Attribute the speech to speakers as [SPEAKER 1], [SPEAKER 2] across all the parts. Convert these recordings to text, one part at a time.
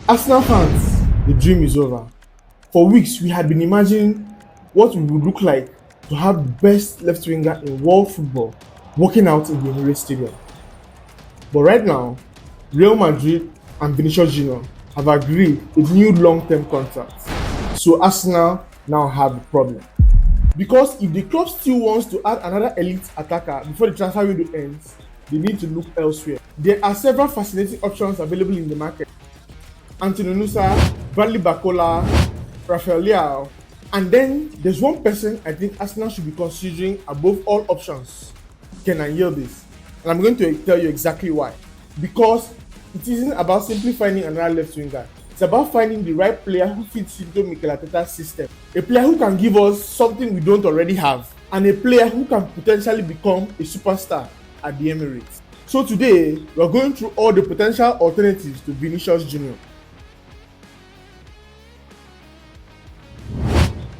[SPEAKER 1] Arsenal fans, the dream is over. For weeks, we had been imagining what it would look like to have the best left winger in world football working out in the Emirates Stadium. But right now, Real Madrid and Vinícius Júnior have agreed a new long-term contract. So Arsenal now have a problem. Because if the club still wants to add another elite attacker before the transfer window ends, they need to look elsewhere. There are several fascinating options available in the market. Nusa, Barcola, Rafael Leão, and then there's one person I think Arsenal should be considering above all options, Kenan Yıldız. And I'm going to tell you exactly why. Because it isn't about simply finding another left winger. It's about finding the right player who fits into Mikel Arteta's system. A player who can give us something we don't already have. And a player who can potentially become a superstar at the Emirates. So today, we're going through all the potential alternatives to Vinícius Júnior.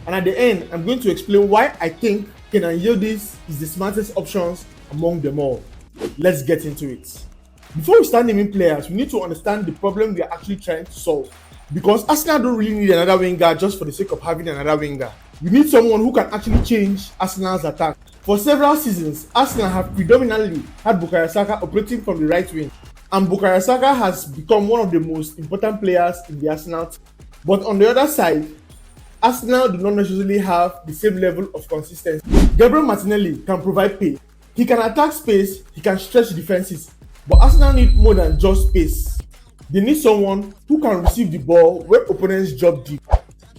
[SPEAKER 1] And at the end, I'm going to explain why I think Kenan Yıldız is the smartest options among them all. Let's get into it. Before we start naming players, we need to understand the problem we are actually trying to solve. Because Arsenal don't really need another winger just for the sake of having another winger. We need someone who can actually change Arsenal's attack. For several seasons, Arsenal have predominantly had Bukayo Saka operating from the right wing. And Bukayo Saka has become one of the most important players in the Arsenal team. But on the other side, Arsenal do not necessarily have the same level of consistency. Gabriel Martinelli can provide pace. He can attack space, he can stretch defenses. But Arsenal need more than just pace. They need someone who can receive the ball when opponents drop deep,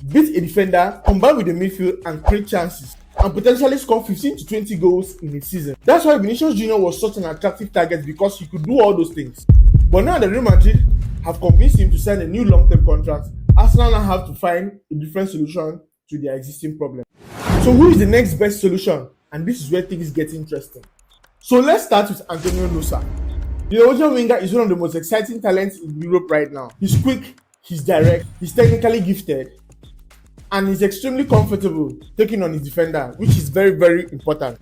[SPEAKER 1] beat a defender, combine with the midfield and create chances, and potentially score 15 to 20 goals in a season. That's why Vinícius Júnior was such an attractive target, because he could do all those things. But now that Real Madrid have convinced him to sign a new long-term contract, Arsenal now have to find a different solution to their existing problem. So who is the next best solution? And this is where things get interesting. So let's start with Nusa. The Norwegian winger is one of the most exciting talents in Europe right now. He's quick, he's direct, he's technically gifted, and he's extremely comfortable taking on his defender, which is very, very important.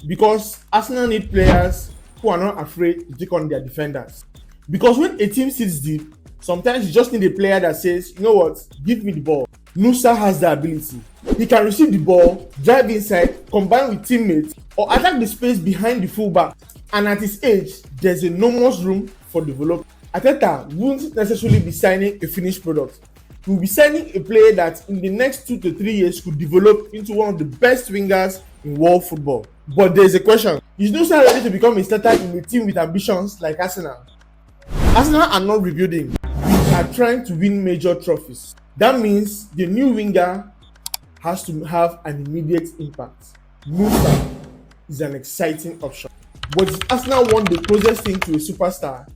[SPEAKER 1] Because Arsenal need players who are not afraid to take on their defenders. Because when a team sits deep, sometimes you just need a player that says, you know what, give me the ball. Nusa has the ability. He can receive the ball, drive inside, combine with teammates, or attack the space behind the fullback. And at his age, there's enormous room for development. Arteta won't necessarily be signing a finished product. He will be signing a player that in the next 2 to 3 years could develop into one of the best wingers in world football. But there's a question. Is Nusa ready to become a starter in a team with ambitions like Arsenal? Arsenal are not rebuilding. They are trying to win major trophies. That means the new winger has to have an immediate impact. Nusa is an exciting option. But if Arsenal want the closest thing to a superstar,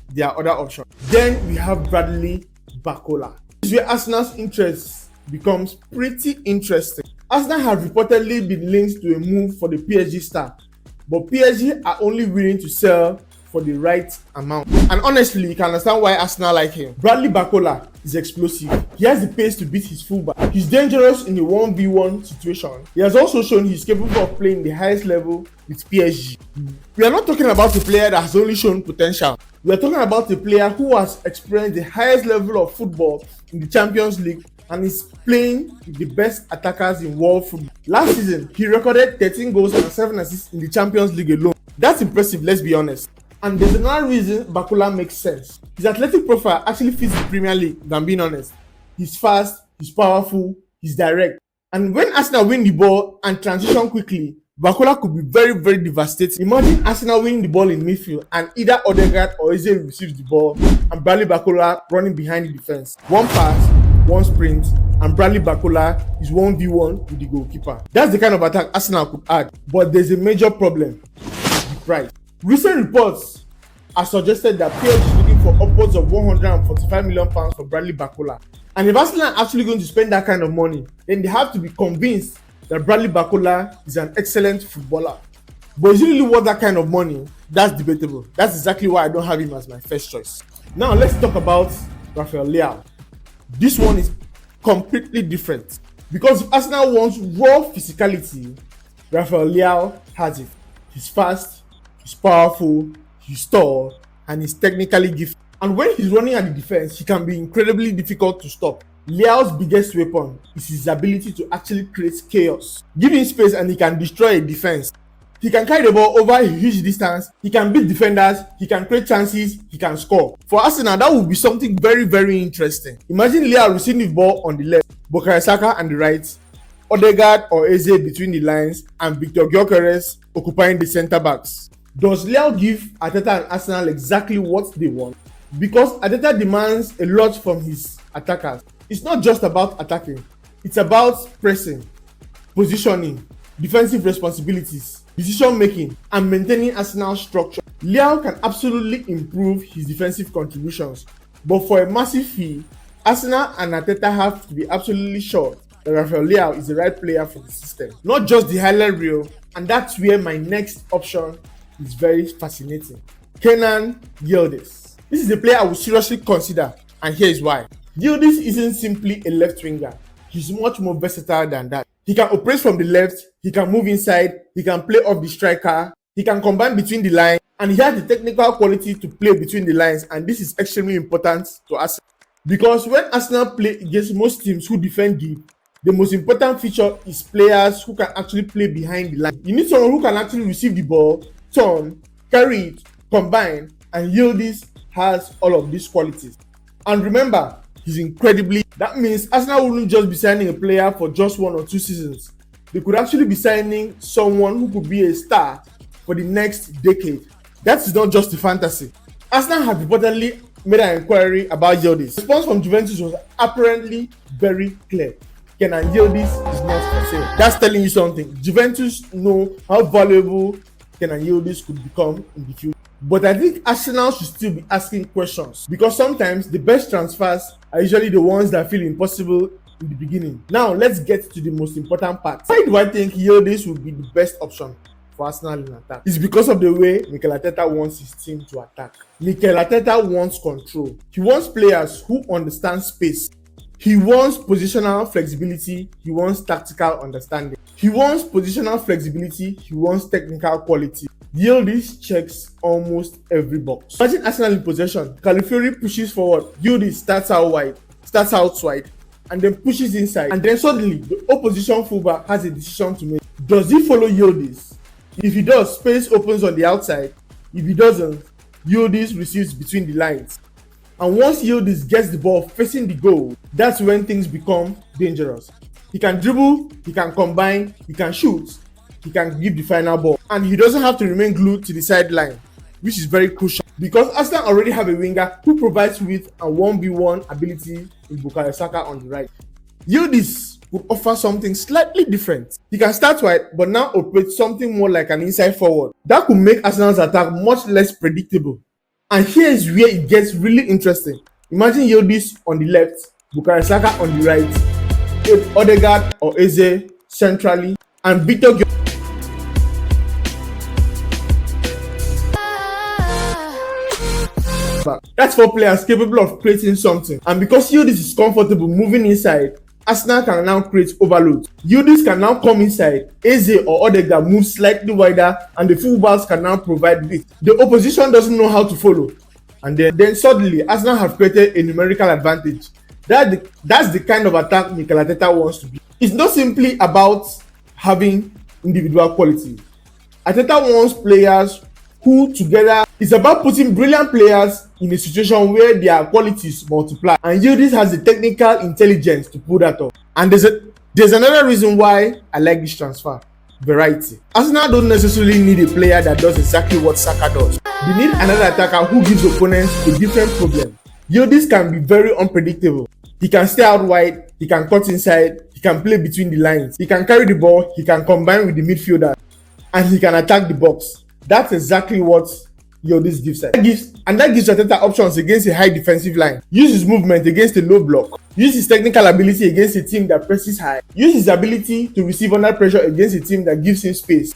[SPEAKER 1] there are other options. Then we have Barcola. This is where Arsenal's interest becomes pretty interesting. Arsenal have reportedly been linked to a move for the PSG star, but PSG are only willing to sell for the right amount. And honestly, you can understand why Arsenal like him. Barcola is explosive. He has the pace to beat his fullback. He's dangerous in a 1v1 situation. He has also shown he's capable of playing the highest level with PSG. We are not talking about a player that has only shown potential. We are talking about a player who has experienced the highest level of football in the Champions League and is playing with the best attackers in world football. Last season, he recorded 13 goals and 7 assists in the Champions League alone. That's impressive, let's be honest. And there's another reason Barcola makes sense. His athletic profile actually fits the Premier League, if I'm being honest. He's fast, he's powerful, he's direct. And when Arsenal win the ball and transition quickly, Barcola could be very, very devastating. Imagine Arsenal winning the ball in midfield and either Odegaard or Eze receives the ball and Barcola running behind the defense. One pass, one sprint, and Barcola is 1v1 with the goalkeeper. That's the kind of attack Arsenal could add. But there's a major problem: the price. Recent reports have suggested that PSG is looking for upwards of £145 million for Barcola. And if Arsenal are actually going to spend that kind of money, then they have to be convinced that Barcola is an excellent footballer. But is he really worth that kind of money? That's debatable. That's exactly why I don't have him as my first choice. Now let's talk about Rafael Leão. This one is completely different. Because if Arsenal wants raw physicality, Rafael Leão has it. He's fast, he's powerful, he's tall, and he's technically gifted. And when he's running at the defense, he can be incredibly difficult to stop. Leao's biggest weapon is his ability to actually create chaos. Give him space and he can destroy a defense. He can carry the ball over a huge distance, he can beat defenders, he can create chances, he can score. For Arsenal, that would be something very, very interesting. Imagine Leao receiving the ball on the left, Bukayo Saka on the right, Odegaard or Eze between the lines, and Victor Gyökeres occupying the centre backs. Does Leao give Arteta and Arsenal exactly what they want? Because Arteta demands a lot from his attackers. It's not just about attacking, it's about pressing, positioning, defensive responsibilities, decision making, and maintaining Arsenal's structure. Leao can absolutely improve his defensive contributions, but for a massive fee, Arsenal and Arteta have to be absolutely sure that Rafael Leão is the right player for the system, not just the highlight reel, and that's where my next option is very fascinating. Kenan Yıldız. This is a player I would seriously consider, and here is why. Yıldız isn't simply a left winger, he's much more versatile than that. He can operate from the left, he can move inside, he can play off the striker, he can combine between the lines, and he has the technical quality to play between the lines, and this is extremely important to Arsenal. Because when Arsenal play against most teams who defend deep, the most important feature is players who can actually play behind the line. You need someone who can actually receive the ball, turn, carry it, combine, and Yıldız has all of these qualities. And remember, he's incredibly. That means Arsenal wouldn't just be signing a player for just 1 or 2 seasons. They could actually be signing someone who could be a star for the next decade. That is not just a fantasy. Arsenal have reportedly made an inquiry about Yıldız. The response from Juventus was apparently very clear. Kenan Yıldız is not for sale. That's telling you something. Juventus know how valuable Kenan Yıldız could become in the future. But I think Arsenal should still be asking questions, because sometimes the best transfers are usually the ones that feel impossible in the beginning. Now let's get to the most important part. Why do I think Yıldız would be the best option for Arsenal in attack? It's because of the way Mikel Arteta wants his team to attack. Mikel Arteta wants control. He wants players who understand space. He wants positional flexibility. He wants tactical understanding. He wants positional flexibility. He wants technical quality. Yıldız checks almost every box. Imagine Arsenal in possession. Calafiori pushes forward. Yıldız starts out wide, and then pushes inside. And then suddenly, the opposition fullback has a decision to make. Does he follow Yıldız? If he does, space opens on the outside. If he doesn't, Yıldız receives between the lines. And once Yıldız gets the ball facing the goal, that's when things become dangerous. He can dribble, he can combine, he can shoot, he can give the final ball. And he doesn't have to remain glued to the sideline, which is very crucial. Because Arsenal already have a winger who provides width and 1v1 ability in Bukayo Saka on the right. Yıldız would offer something slightly different. He can start wide, but now operate something more like an inside forward. That could make Arsenal's attack much less predictable. And here is where it gets really interesting. Imagine Yıldız on the left, Bukayo Saka on the right, Odegaard or Eze centrally, and Victor Gyökeres. That's 4 players capable of creating something. And because Yıldız is comfortable moving inside, Arsenal can now create overload. Yıldız can now come inside, Eze or Odegaard move slightly wider, and the fullbacks can now provide width. The opposition doesn't know how to follow. And then suddenly, Arsenal have created a numerical advantage. That's the kind of attack Mikel Arteta wants to be. It's not simply about having individual quality. Arteta wants players who together. It's about putting brilliant players in a situation where their qualities multiply. And Yıldız has the technical intelligence to pull that off. And there's another reason why I like this transfer. Variety. Arsenal don't necessarily need a player that does exactly what Saka does. They need another attacker who gives opponents a different problem. Yıldız can be very unpredictable. He can stay out wide, he can cut inside, he can play between the lines, he can carry the ball, he can combine with the midfielder, and he can attack the box. That's exactly what Yıldız gives us. That gives Arteta options against a high defensive line. Use his movement against a low block. Use his technical ability against a team that presses high. Use his ability to receive under pressure against a team that gives him space.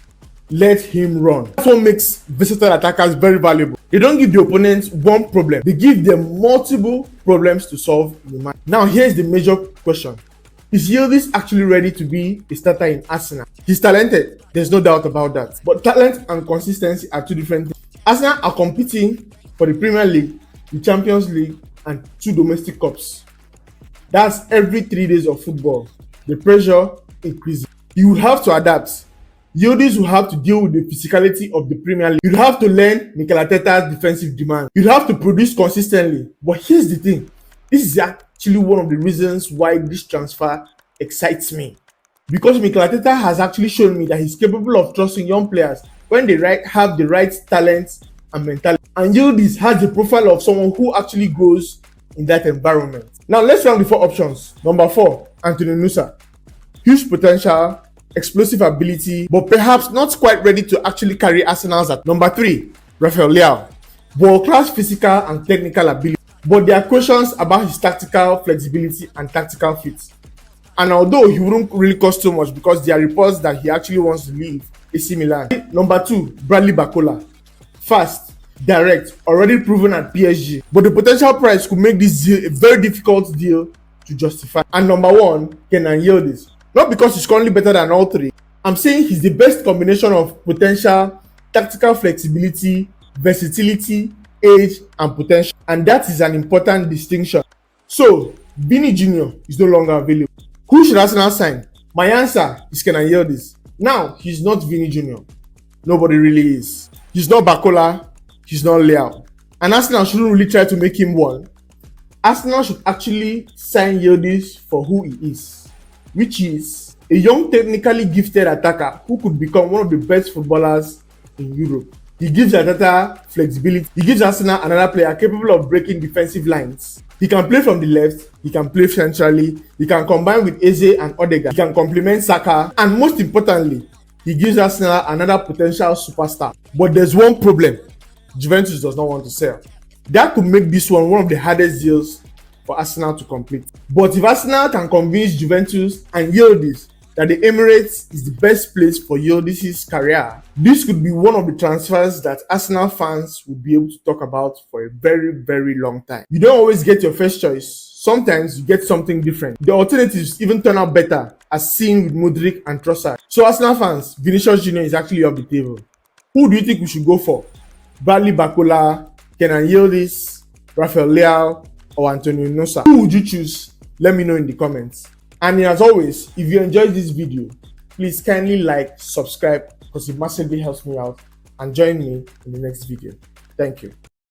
[SPEAKER 1] Let him run. That's what makes versatile attackers very valuable. They don't give the opponents one problem. They give them multiple problems to solve in the match. Now here's the major question. Is Yıldız actually ready to be a starter in Arsenal? He's talented, there's no doubt about that. But talent and consistency are two different things. Arsenal are competing for the Premier League, the Champions League, and 2 domestic cups. That's every 3 days of football. The pressure increases. You would have to adapt. Yıldız will have to deal with the physicality of the Premier League. You'd have to learn Mikel Arteta's defensive demand. You'd have to produce consistently. But here's the thing. This is actually one of the reasons why this transfer excites me. Because Mikel Arteta has actually shown me that he's capable of trusting young players when they have the right talent and mentality. And Yıldız has the profile of someone who actually grows in that environment. Now let's rank the 4 options. Number 4, Nusa. Huge potential, explosive ability, but perhaps not quite ready to actually carry Arsenal's at. Number 3, Rafael Leão. World-class physical and technical ability, but there are questions about his tactical flexibility and tactical fit. And although he wouldn't really cost too much because there are reports that he actually wants to leave AC Milan. Number 2, Barcola. Fast, direct, already proven at PSG, but the potential price could make this deal a very difficult deal to justify. And number 1, Kenan Yıldız. Not because he's currently better than all 3. I'm saying he's the best combination of potential, tactical flexibility, versatility, age, and potential. And that is an important distinction. So, Vini Jr. is no longer available. Who should Arsenal sign? My answer is Kenan Yıldız. Now, he's not Vini Jr. Nobody really is. He's not Barcola. He's not Leão. And Arsenal shouldn't really try to make him one. Arsenal should actually sign Yıldız for who he is, which is a young, technically gifted attacker who could become one of the best footballers in Europe. He gives Arteta flexibility. He gives Arsenal another player capable of breaking defensive lines. He can play from the left, he can play centrally, he can combine with Eze and Odegaard, he can complement Saka, and most importantly, he gives Arsenal another potential superstar. But there's one problem. Juventus does not want to sell. That could make this one of the hardest deals for Arsenal to complete. But if Arsenal can convince Juventus and Yıldız that the Emirates is the best place for Yıldız's career, this could be one of the transfers that Arsenal fans will be able to talk about for a very, very long time. You don't always get your first choice. Sometimes you get something different. The alternatives even turn out better, as seen with Modric and Trossard. So Arsenal fans, Vinícius Júnior is actually off the table. Who do you think we should go for? Barcola, Kenan Yıldız, Rafael Leão, or Nusa? Who would you choose? Let me know in the comments. And as always, if you enjoyed this video, please kindly like, subscribe, because it massively helps me out, and join me in the next video. Thank you.